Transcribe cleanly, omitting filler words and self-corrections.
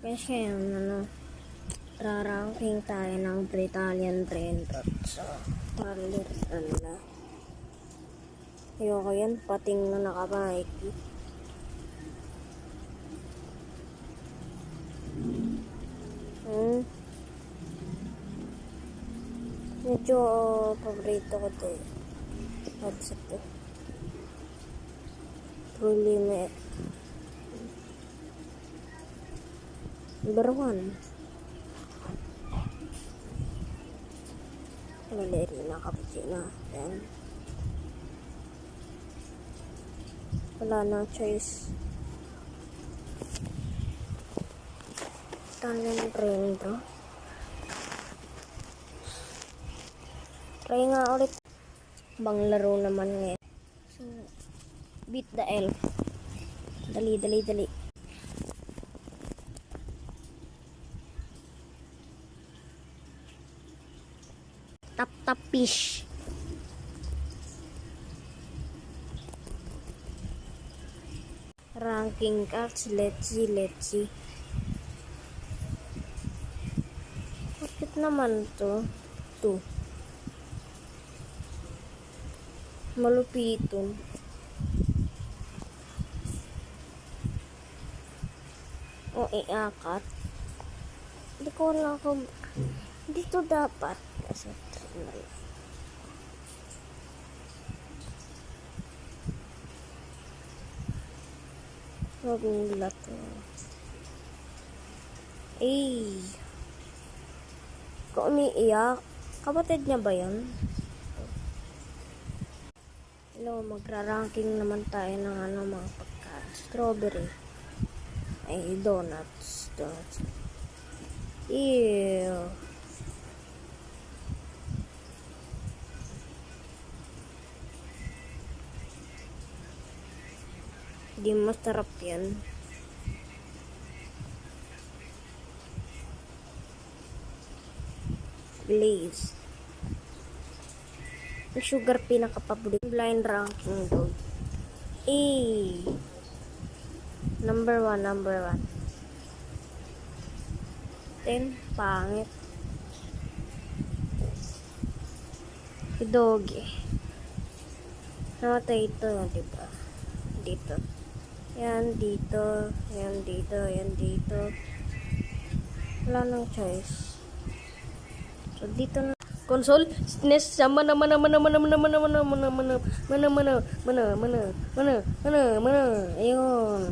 Kasi raranking tayo ng Britalian Brain Rot sa Parler na. Ayoko yan, pating na nakamaiki. Medyo paborito ko ito eh. Headset to. Truly me. Number 1. Ballerina cappuccino. Then, wala na choice. Italian Brain Rot. Try nga ulit. Bang laro naman ngayon. So, beat the elf. Dali. Tap fish. Ranking cards. Let's see. Bakit naman to? Malupiton. O iakat. Hindi ko lang kung dito dapat kasi magulat na. Kung umiiyak, kapatid niya ba yun? Hello, magra-ranking naman tayo ng mga pagkain. Strawberry. Ay, donuts. Ew. Hindi masarap yan. Blaze. Sugar pinaka-paborito. Blind ranking dog. Number 1. Then, pangit. Doggy. Namatay ito, diba? Dito. Yan dito. Wala nang choice. So, dito na. Console, SNES, mana. Ayun.